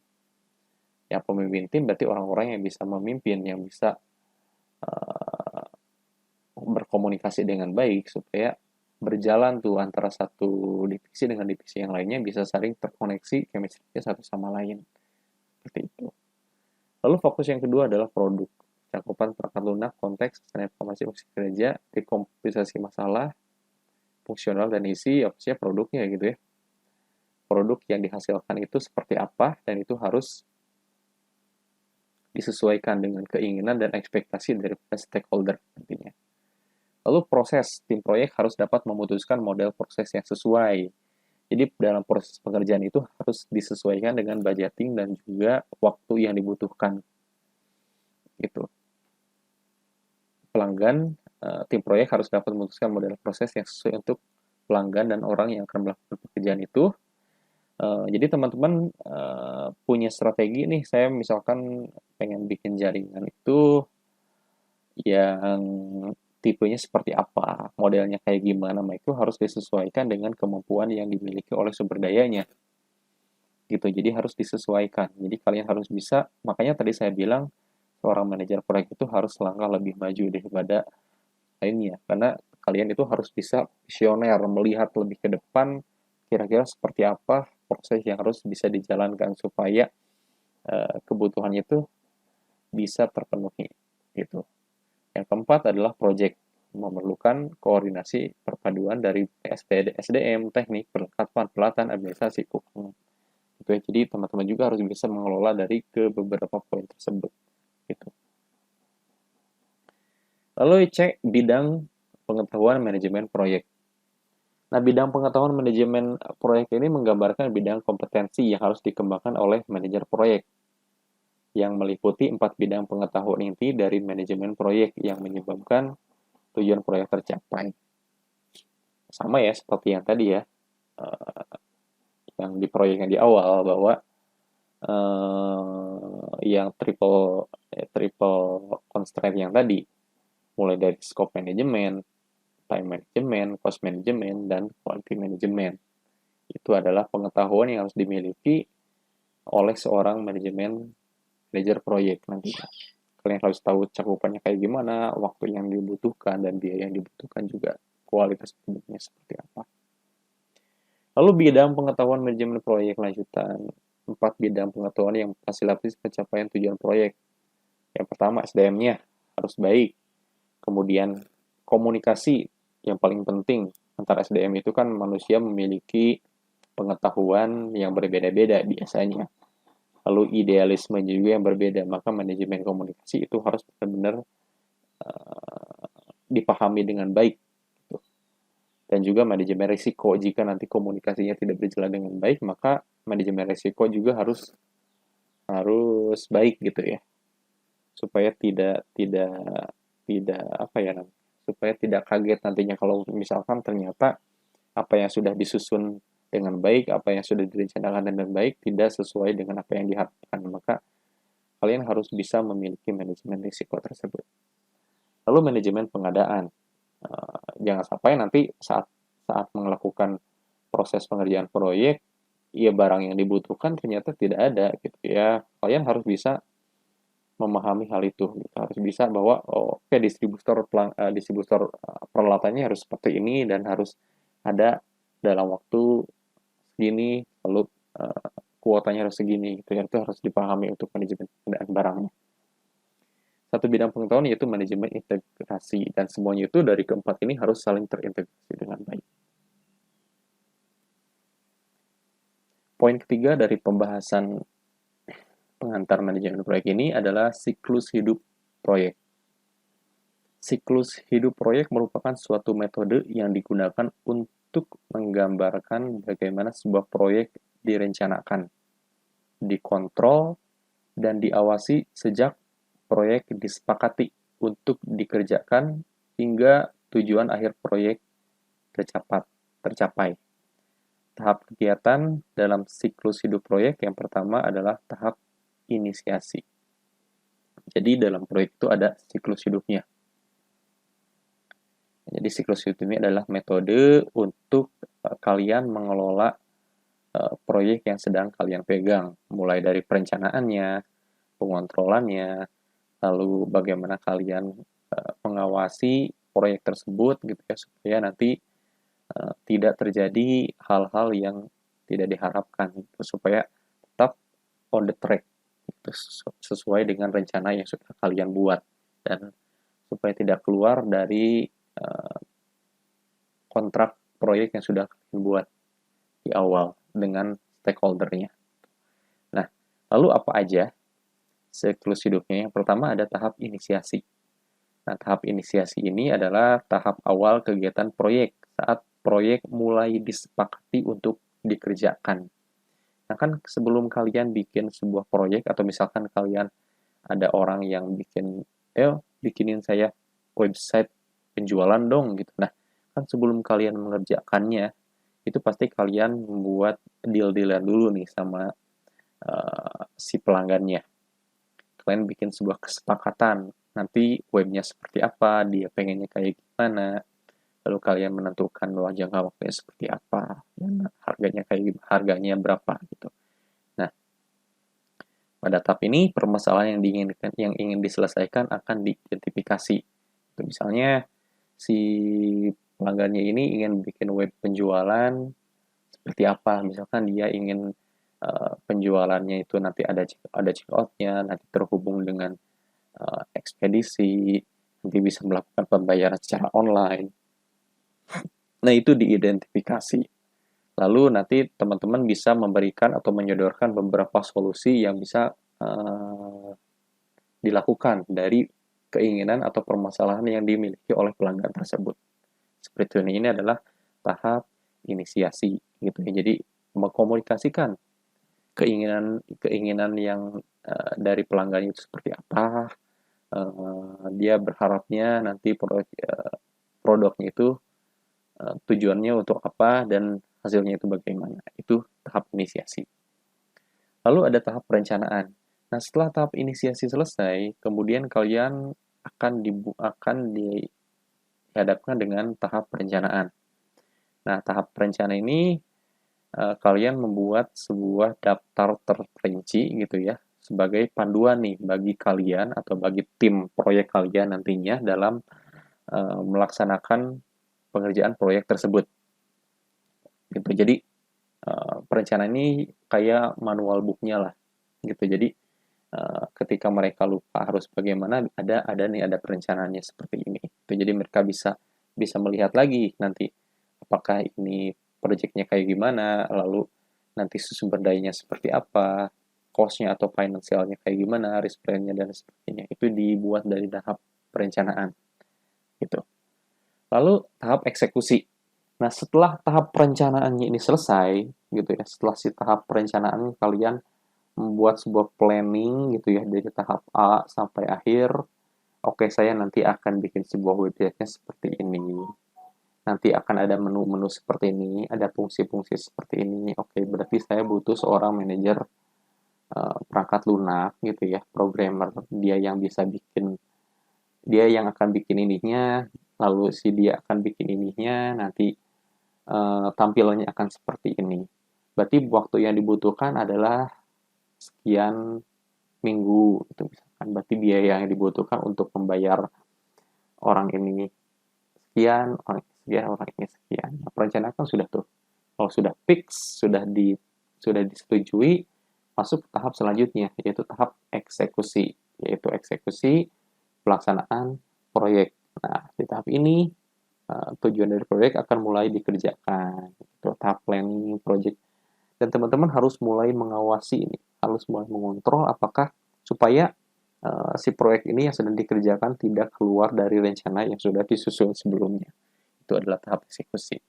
Ya, pemimpin tim berarti orang-orang yang bisa memimpin, yang bisa berkomunikasi dengan baik supaya berjalan tuh antara satu divisi dengan divisi yang lainnya bisa saling terkoneksi chemistry-nya satu sama lain. Seperti itu. Lalu fokus yang kedua adalah produk. Cakupan perangkat lunak, konteks, dan informasi fungsi kerja, dekomposisi masalah, fungsional dan isi, opsinya produknya gitu ya. Produk yang dihasilkan itu seperti apa, dan itu harus disesuaikan dengan keinginan dan ekspektasi dari stakeholder nantinya. Lalu proses, tim proyek harus dapat memutuskan model proses yang sesuai. Jadi dalam proses pekerjaan itu harus disesuaikan dengan budgeting dan juga waktu yang dibutuhkan. Gitu. Pelanggan, tim proyek harus dapat memutuskan model proses yang sesuai untuk pelanggan dan orang yang akan melakukan pekerjaan itu. Jadi teman-teman punya strategi nih, saya misalkan pengen bikin jaringan itu yang tipenya seperti apa, modelnya kayak gimana, nah itu harus disesuaikan dengan kemampuan yang dimiliki oleh sumber dayanya. Gitu, jadi harus disesuaikan. Jadi kalian harus bisa, makanya tadi saya bilang seorang manajer proyek itu harus selangkah lebih maju daripada lainnya, karena kalian itu harus bisa visioner, melihat lebih ke depan, kira-kira seperti apa proses yang harus bisa dijalankan supaya kebutuhannya itu bisa terpenuhi gitu. Yang keempat adalah project, memerlukan koordinasi perpaduan dari SDM, teknik, perlengkapan, pelatihan, administrasi, keuangan. Gitu ya. Jadi teman-teman juga harus bisa mengelola dari ke beberapa poin tersebut. Gitu. Lalu cek bidang pengetahuan manajemen proyek. Nah, bidang pengetahuan manajemen proyek ini menggambarkan bidang kompetensi yang harus dikembangkan oleh manajer proyek, yang meliputi 4 bidang pengetahuan inti dari manajemen proyek yang menyebabkan tujuan proyek tercapai. Sama ya, seperti yang tadi ya, yang di proyek yang di awal, bahwa yang triple constraint yang tadi, mulai dari scope management, time management, cost management, dan quality management. Itu adalah pengetahuan yang harus dimiliki oleh seorang manajer proyek nantinya. Kalian harus tahu cakupannya kayak gimana, waktu yang dibutuhkan, dan biaya yang dibutuhkan juga kualitas produknya seperti apa. Lalu bidang pengetahuan manajemen proyek lanjutan. 4 bidang pengetahuan yang fasilitatif pencapaian tujuan proyek. Yang pertama SDM-nya harus baik. Kemudian komunikasi yang paling penting. Antara SDM itu kan manusia memiliki pengetahuan yang berbeda-beda biasanya. Lalu idealisme juga yang berbeda, maka manajemen komunikasi itu harus benar-benar dipahami dengan baik. Dan juga manajemen risiko, jika nanti komunikasinya tidak berjalan dengan baik, maka manajemen risiko juga harus baik gitu ya, supaya tidak apa ya, supaya tidak kaget nantinya kalau misalkan ternyata apa yang sudah disusun dengan baik, apa yang sudah direncanakan dengan baik tidak sesuai dengan apa yang diharapkan, maka kalian harus bisa memiliki manajemen risiko tersebut. Lalu manajemen pengadaan. Jangan sampai nanti saat melakukan proses pengerjaan proyek, ya barang yang dibutuhkan ternyata tidak ada gitu ya. Kalian harus bisa memahami hal itu, gitu. Harus bisa bahwa oke, distributor peralatannya harus seperti ini dan harus ada dalam waktu segini, lalu kuotanya harus segini gitu ya. Itu harus dipahami untuk manajemen pengadaan barangnya. Satu bidang pengetahuan yaitu manajemen integrasi, dan semuanya itu dari keempat ini harus saling terintegrasi dengan baik. Poin ketiga dari pembahasan pengantar manajemen proyek ini adalah siklus hidup proyek. Siklus hidup proyek merupakan suatu metode yang digunakan untuk menggambarkan bagaimana sebuah proyek direncanakan, dikontrol, dan diawasi sejak proyek disepakati untuk dikerjakan hingga tujuan akhir proyek tercapai. Tahap kegiatan dalam siklus hidup proyek yang pertama adalah tahap inisiasi. Jadi dalam proyek itu ada siklus hidupnya. Jadi siklus hidup ini adalah metode untuk kalian mengelola proyek yang sedang kalian pegang, mulai dari perencanaannya, pengontrolannya, lalu bagaimana kalian mengawasi proyek tersebut gitu ya, supaya nanti tidak terjadi hal-hal yang tidak diharapkan gitu, supaya tetap on the track gitu, sesuai dengan rencana yang sudah kalian buat, dan supaya tidak keluar dari kontrak proyek yang sudah kalian buat di awal dengan stakeholder-nya. Nah, lalu apa aja siklus hidupnya? Yang pertama ada tahap inisiasi. Nah, tahap inisiasi ini adalah tahap awal kegiatan proyek saat proyek mulai disepakati untuk dikerjakan. Nah, kan sebelum kalian bikin sebuah proyek, atau misalkan kalian ada orang yang bikinin saya website penjualan dong gitu. Nah, kan sebelum kalian mengerjakannya, itu pasti kalian membuat deal-dealan dulu nih sama si pelanggannya. Kalian bikin sebuah kesepakatan, nanti webnya seperti apa, dia pengennya kayak gimana, lalu kalian menentukan bahwa jangka waktunya seperti apa, dan harganya berapa gitu. Nah, pada tahap ini permasalahan yang ingin diselesaikan akan diidentifikasi. Misalnya si pelanggannya ini ingin bikin web penjualan seperti apa, misalkan dia ingin penjualannya itu nanti ada check out-nya, nanti terhubung dengan ekspedisi, nanti bisa melakukan pembayaran secara online. Nah, itu diidentifikasi. Lalu nanti teman-teman bisa memberikan atau menyodorkan beberapa solusi yang bisa dilakukan dari keinginan atau permasalahan yang dimiliki oleh pelanggan tersebut. Seperti ini adalah tahap inisiasi gitu ya. Jadi mengkomunikasikan keinginan yang dari pelanggan itu seperti apa, dia berharapnya nanti produknya itu tujuannya untuk apa dan hasilnya itu bagaimana. Itu tahap inisiasi. Lalu ada tahap perencanaan. Nah, setelah tahap inisiasi selesai, kemudian kalian akan dihadapkan dengan tahap perencanaan. Nah, tahap perencanaan ini kalian membuat sebuah daftar terperinci gitu ya, sebagai panduan nih bagi kalian atau bagi tim proyek kalian nantinya dalam melaksanakan pengerjaan proyek tersebut gitu. Jadi perencanaan ini kayak manual booknya lah gitu. Jadi ketika mereka lupa harus bagaimana, ada perencanaannya seperti ini. Itu jadi mereka bisa bisa melihat lagi nanti apakah ini proyeknya kayak gimana, lalu nanti sumber dayanya seperti apa, cost-nya atau finansialnya kayak gimana, risk plan-nya dan sebagainya. Itu dibuat dari tahap perencanaan gitu. Lalu tahap eksekusi. Nah, setelah tahap perencanaannya ini selesai gitu ya, setelah si tahap perencanaan kalian membuat sebuah planning gitu ya dari tahap A sampai akhir. Oke, saya nanti akan bikin sebuah website-nya seperti ini. Nanti akan ada menu-menu seperti ini, ada fungsi-fungsi seperti ini. Oke, berarti saya butuh seorang manajer perangkat lunak gitu ya, programmer. Dia yang akan bikin ininya, lalu si dia akan bikin ininya, nanti tampilannya akan seperti ini. Berarti waktu yang dibutuhkan adalah sekian minggu itu misalkan. Berarti biaya yang dibutuhkan untuk membayar orang ini sekian, orang ini sekian, orang ini sekian. Nah, perencanaan kan sudah tuh. Kalau sudah fix, sudah disetujui, masuk ke tahap selanjutnya yaitu tahap eksekusi, yaitu eksekusi pelaksanaan proyek. Nah, di tahap ini tujuan dari proyek akan mulai dikerjakan. Itu tahap planning project. Dan teman-teman harus mulai mengawasi ini, harus mulai mengontrol apakah supaya si proyek ini yang sedang dikerjakan tidak keluar dari rencana yang sudah disusun sebelumnya. Itu adalah tahap eksekusi.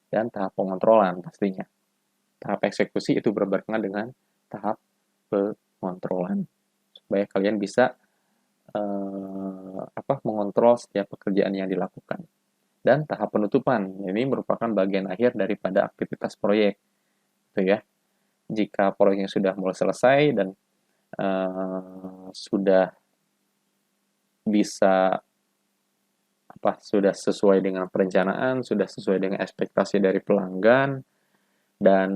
Dan tahap pengontrolan pastinya. Tahap eksekusi itu berbarengan dengan tahap pengontrolan. Supaya kalian bisa mengontrol setiap pekerjaan yang dilakukan. Dan tahap penutupan, ini merupakan bagian akhir daripada aktivitas proyek. Gitu ya. Jika proyeknya sudah mulai selesai dan sudah bisa sudah sesuai dengan perencanaan, sudah sesuai dengan ekspektasi dari pelanggan, dan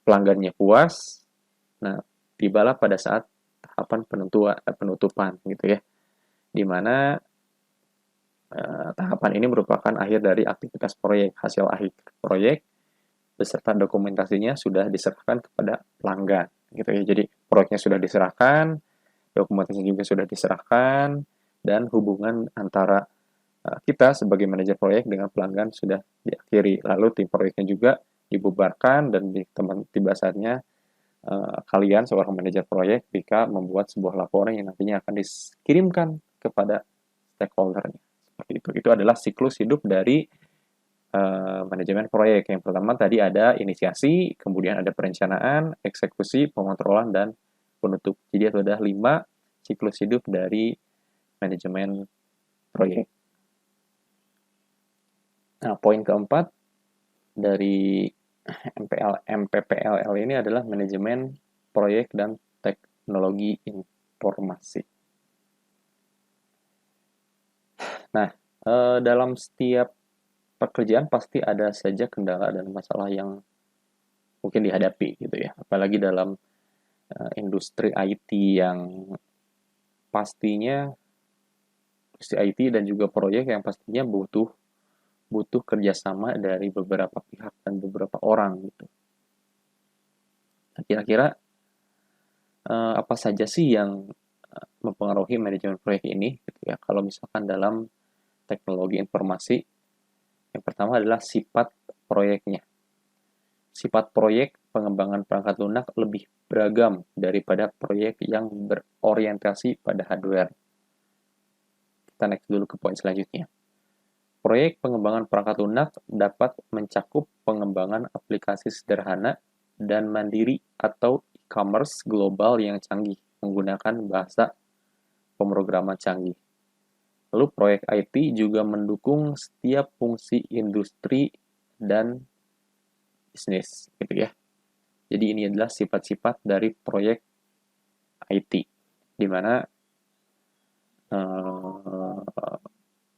pelanggannya puas. Nah, tibalah pada saat tahapan penutupan gitu ya, di mana tahapan ini merupakan akhir dari aktivitas proyek. Hasil akhir proyek beserta dokumentasinya sudah diserahkan kepada pelanggan gitu ya. Jadi proyeknya sudah diserahkan, dokumentasi juga sudah diserahkan, dan hubungan antara kita sebagai manajer proyek dengan pelanggan sudah diakhiri. Lalu tim proyeknya juga dibubarkan dan tiba saatnya kalian seorang manajer proyek jika membuat sebuah laporan yang nantinya akan dikirimkan kepada stakeholder-nya. Seperti itu. Itu adalah siklus hidup dari manajemen proyek. Yang pertama tadi ada inisiasi, kemudian ada perencanaan, eksekusi, pengontrolan, dan penutup. Jadi itu ada 5 siklus hidup dari manajemen proyek. Nah, poin keempat dari MPPLL ini adalah manajemen proyek dan teknologi informasi. Nah, dalam setiap pekerjaan pasti ada saja kendala dan masalah yang mungkin dihadapi gitu ya. Apalagi dalam industri IT yang pastinya industri IT dan juga proyek yang pastinya butuh kerjasama dari beberapa pihak dan beberapa orang gitu. Nah, kira-kira apa saja sih yang mempengaruhi manajemen proyek ini gitu ya. Kalau misalkan dalam teknologi informasi, yang pertama adalah sifat proyeknya. Sifat proyek pengembangan perangkat lunak lebih beragam daripada proyek yang berorientasi pada hardware. Kita next dulu ke poin selanjutnya. Proyek pengembangan perangkat lunak dapat mencakup pengembangan aplikasi sederhana dan mandiri atau e-commerce global yang canggih menggunakan bahasa pemrograman canggih. Lalu proyek IT juga mendukung setiap fungsi industri dan bisnis, gitu ya. Jadi ini adalah sifat-sifat dari proyek IT, di mana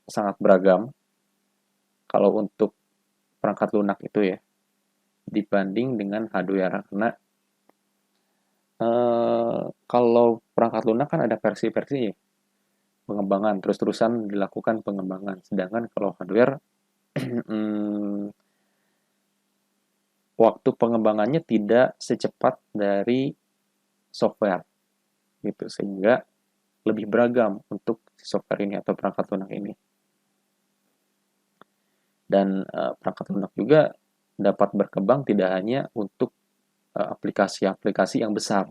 sangat beragam. Kalau untuk perangkat lunak itu ya, dibanding dengan hardware, karena Kalau perangkat lunak kan ada versi-versinya, pengembangan, terus-terusan dilakukan pengembangan. Sedangkan kalau hardware, hmm, waktu pengembangannya tidak secepat dari software, gitu. Sehingga lebih beragam untuk software ini atau perangkat lunak ini. Dan perangkat lunak juga dapat berkembang tidak hanya untuk aplikasi-aplikasi yang besar,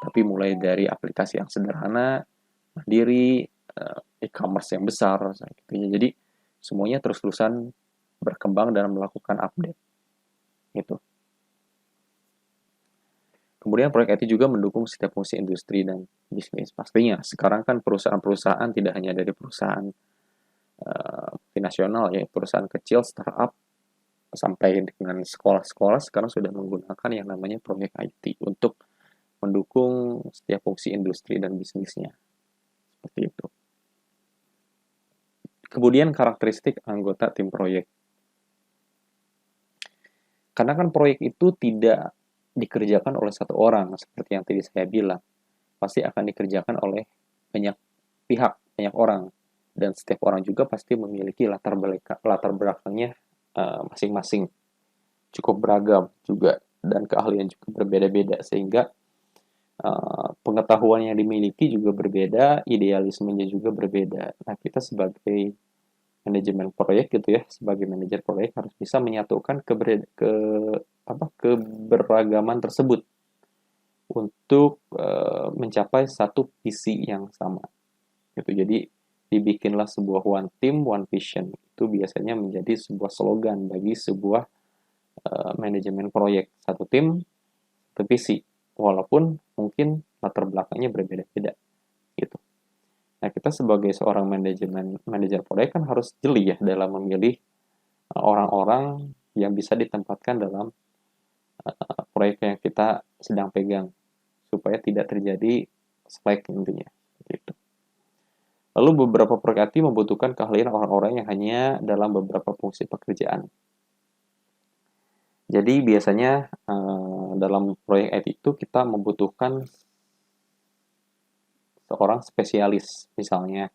tapi mulai dari aplikasi yang sederhana, mandiri, e-commerce yang besar, gitu. Jadi semuanya terus-terusan berkembang dan melakukan update, gitu. Kemudian proyek IT juga mendukung setiap fungsi industri dan bisnis. Pastinya sekarang kan perusahaan-perusahaan tidak hanya dari perusahaan multinasional ya, perusahaan kecil, startup, sampai dengan sekolah-sekolah sekarang sudah menggunakan yang namanya proyek IT untuk mendukung setiap fungsi industri dan bisnisnya. Seperti itu. Kemudian karakteristik anggota tim proyek. Karena kan proyek itu tidak dikerjakan oleh satu orang, seperti yang tadi saya bilang. Pasti akan dikerjakan oleh banyak pihak, banyak orang. Dan setiap orang juga pasti memiliki latar belakangnya masing-masing. Cukup beragam juga. Dan keahlian juga berbeda-beda. Sehingga pengetahuan yang dimiliki juga berbeda, idealismenya juga berbeda. Nah, kita sebagai manajemen proyek gitu ya, sebagai manajer proyek harus bisa menyatukan keberagaman tersebut untuk mencapai satu visi yang sama. Gitu. Jadi dibikinlah sebuah one team, one vision. Itu biasanya menjadi sebuah slogan bagi sebuah manajemen proyek. Satu tim, satu visi. Walaupun mungkin latar belakangnya berbeda-beda gitu. Nah, kita sebagai seorang manajer proyek kan harus jeli ya dalam memilih orang-orang yang bisa ditempatkan dalam proyek yang kita sedang pegang supaya tidak terjadi slack intinya gitu. Lalu beberapa proyek IT membutuhkan keahlian orang-orang yang hanya dalam beberapa fungsi pekerjaan. Jadi biasanya dalam proyek IT itu kita membutuhkan seorang spesialis. Misalnya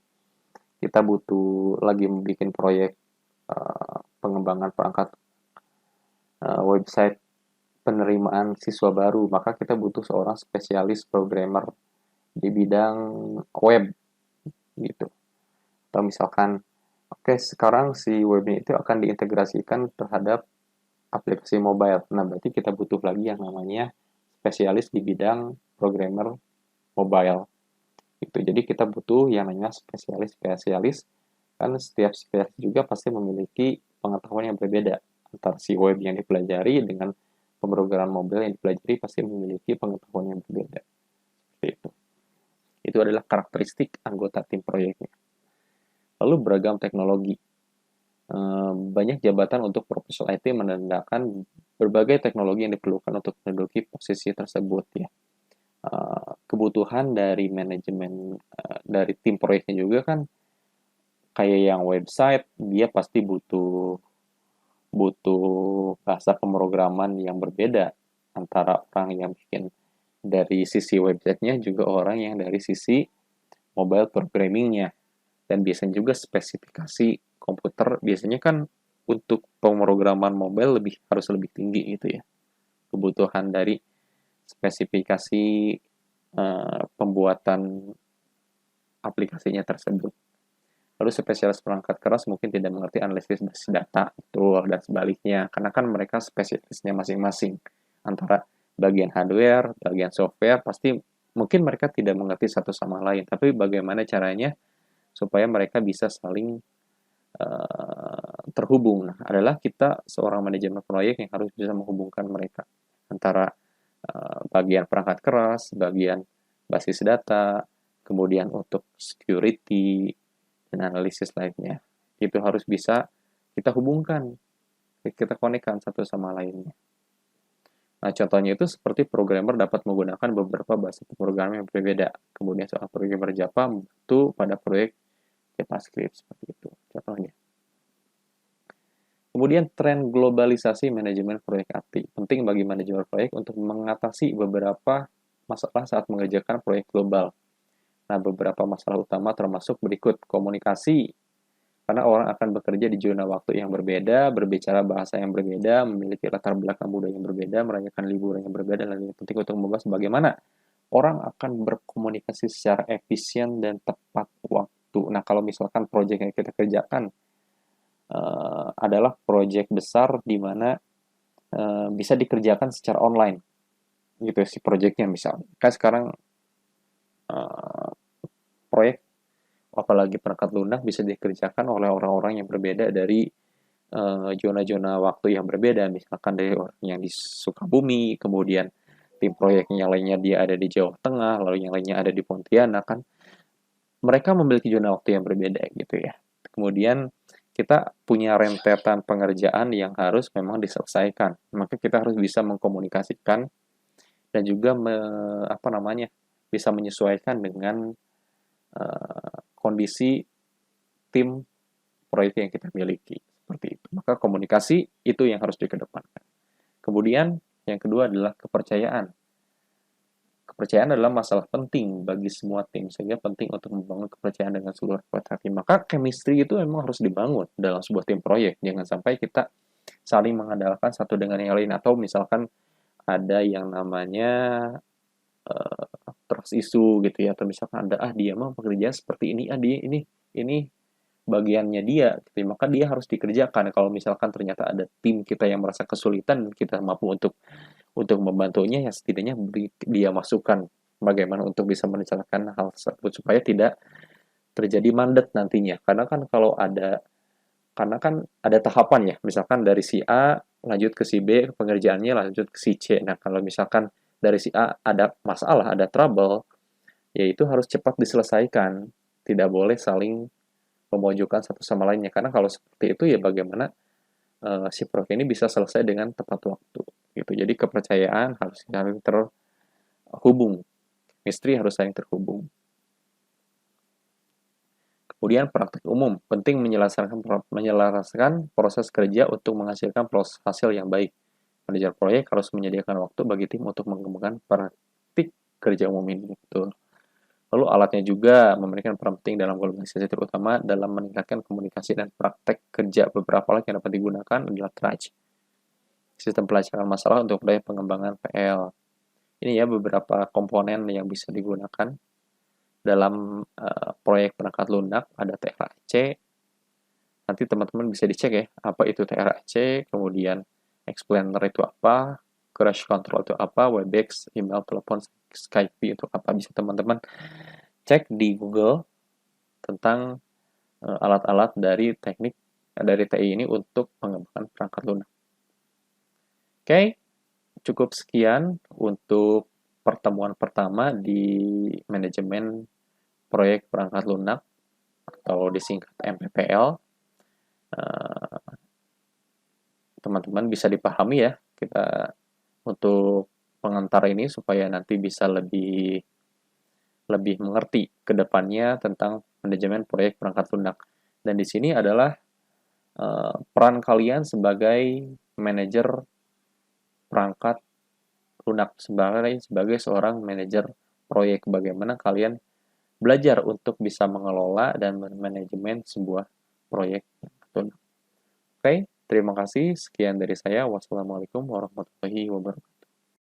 kita butuh lagi bikin proyek pengembangan perangkat website penerimaan siswa baru, maka kita butuh seorang spesialis programmer di bidang web gitu. Atau misalkan, oke, sekarang si webnya itu akan diintegrasikan terhadap aplikasi mobile. Nah, berarti kita butuh lagi yang namanya spesialis di bidang programmer mobile. Gitu. Jadi kita butuh yang namanya spesialis-spesialis, kan setiap spesialis juga pasti memiliki pengetahuan yang berbeda. Antara si web yang dipelajari dengan pemrograman mobile yang dipelajari pasti memiliki pengetahuan yang berbeda. Seperti itu. Itu adalah karakteristik anggota tim proyeknya. Lalu beragam teknologi. Banyak jabatan untuk profesional IT menandakan berbagai teknologi yang diperlukan untuk menduduki posisi tersebut ya. Kebutuhan dari manajemen dari tim proyeknya juga kan kayak yang website dia pasti butuh butuh bahasa pemrograman yang berbeda antara orang yang bikin dari sisi websitenya juga orang yang dari sisi mobile programmingnya. Dan biasanya juga spesifikasi komputer biasanya kan untuk pemrograman mobile harus lebih tinggi gitu ya. Kebutuhan dari spesifikasi pembuatan aplikasinya tersebut. Lalu spesialis perangkat keras mungkin tidak mengerti analisis basis data, betul, dan sebaliknya. Karena kan mereka spesialisnya masing-masing. Antara bagian hardware, bagian software, pasti mungkin mereka tidak mengerti satu sama lain. Tapi bagaimana caranya supaya mereka bisa saling terhubung. Nah, adalah kita seorang manajemen proyek yang harus bisa menghubungkan mereka. Antara bagian perangkat keras, bagian basis data, kemudian untuk security, dan analisis lainnya. Itu harus bisa kita hubungkan, kita konekkan satu sama lainnya. Nah, contohnya itu seperti programmer dapat menggunakan beberapa bahasa pemrograman yang berbeda. Kemudian soal programmer Java itu pada proyek JavaScript seperti itu. Contohnya. Kemudian tren globalisasi manajemen proyek IT. Penting bagi manajemen proyek untuk mengatasi beberapa masalah saat mengerjakan proyek global. Nah, beberapa masalah utama termasuk berikut: komunikasi, karena orang akan bekerja di zona waktu yang berbeda, berbicara bahasa yang berbeda, memiliki latar belakang budaya yang berbeda, merayakan liburan yang berbeda, dan lebih penting untuk membahas bagaimana orang akan berkomunikasi secara efisien dan tepat waktu. Nah, kalau misalkan proyek yang kita kerjakan adalah proyek besar di mana bisa dikerjakan secara online, gitu si proyeknya misalnya. Kan sekarang uh, proyek apalagi perangkat lunak bisa dikerjakan oleh orang-orang yang berbeda dari zona-zona waktu yang berbeda, misalkan dari orang yang di Sukabumi, kemudian tim proyeknya yang lainnya dia ada di Jawa Tengah, lalu yang lainnya ada di Pontianak, kan mereka memiliki zona waktu yang berbeda gitu ya. Kemudian kita punya rentetan pengerjaan yang harus memang diselesaikan, maka kita harus bisa mengkomunikasikan dan juga apa namanya, bisa menyesuaikan dengan kondisi tim proyek yang kita miliki, seperti itu. Maka komunikasi itu yang harus dikedepankan. Kemudian yang kedua adalah kepercayaan. Kepercayaan adalah masalah penting bagi semua tim, sehingga penting untuk membangun kepercayaan dengan seluruh anggota tim. Maka chemistry itu memang harus dibangun dalam sebuah tim proyek. Jangan sampai kita saling mengandalkan satu dengan yang lain, atau misalkan ada yang namanya trust issue gitu ya, atau misalkan ada dia mah pekerjaan seperti ini, dia ini bagiannya dia gitu ya, maka dia harus dikerjakan. Kalau misalkan ternyata ada tim kita yang merasa kesulitan, kita mampu untuk membantunya, ya setidaknya beri dia masukan bagaimana untuk bisa menjalankan hal tersebut supaya tidak terjadi mandet nantinya. Karena kan ada tahapan ya, misalkan dari si A lanjut ke si B, pengerjaannya lanjut ke si C. Nah, kalau misalkan dari si A ada masalah, ada trouble, ya itu harus cepat diselesaikan. Tidak boleh saling memojokkan satu sama lainnya. Karena kalau seperti itu, ya bagaimana si proyek ini bisa selesai dengan tepat waktu. Gitu. Jadi kepercayaan harus saling terhubung. Misteri harus saling terhubung. Kemudian praktik umum, penting menyelaraskan proses kerja untuk menghasilkan proses hasil yang baik. Manajer proyek harus menyediakan waktu bagi tim untuk mengembangkan praktik kerja umum ini. Betul. Lalu alatnya juga memberikan peran penting dalam globalisasi, terutama dalam meningkatkan komunikasi dan praktek kerja. Beberapa alat yang dapat digunakan adalah TRAJ, sistem pelacakan masalah untuk proyek pengembangan PL. Ini ya beberapa komponen yang bisa digunakan dalam proyek perangkat lunak. Ada TRAC, nanti teman-teman bisa dicek ya, apa itu TRAC, kemudian explainer itu apa, crash control itu apa, Webex, email, telepon, Skype itu apa, bisa teman-teman cek di Google tentang alat-alat dari TI ini untuk pengembangan perangkat lunak. Oke, cukup sekian untuk pertemuan pertama di manajemen proyek perangkat lunak atau disingkat MPPL. Teman-teman bisa dipahami ya kita untuk pengantar ini supaya nanti bisa lebih mengerti ke depannya tentang manajemen proyek perangkat lunak. Dan di sini adalah peran kalian sebagai manajer perangkat lunak, sebagai seorang manajer proyek, bagaimana kalian belajar untuk bisa mengelola dan manajemen sebuah proyek lunak. Oke, terima kasih. Sekian dari saya. Wassalamualaikum warahmatullahi wabarakatuh.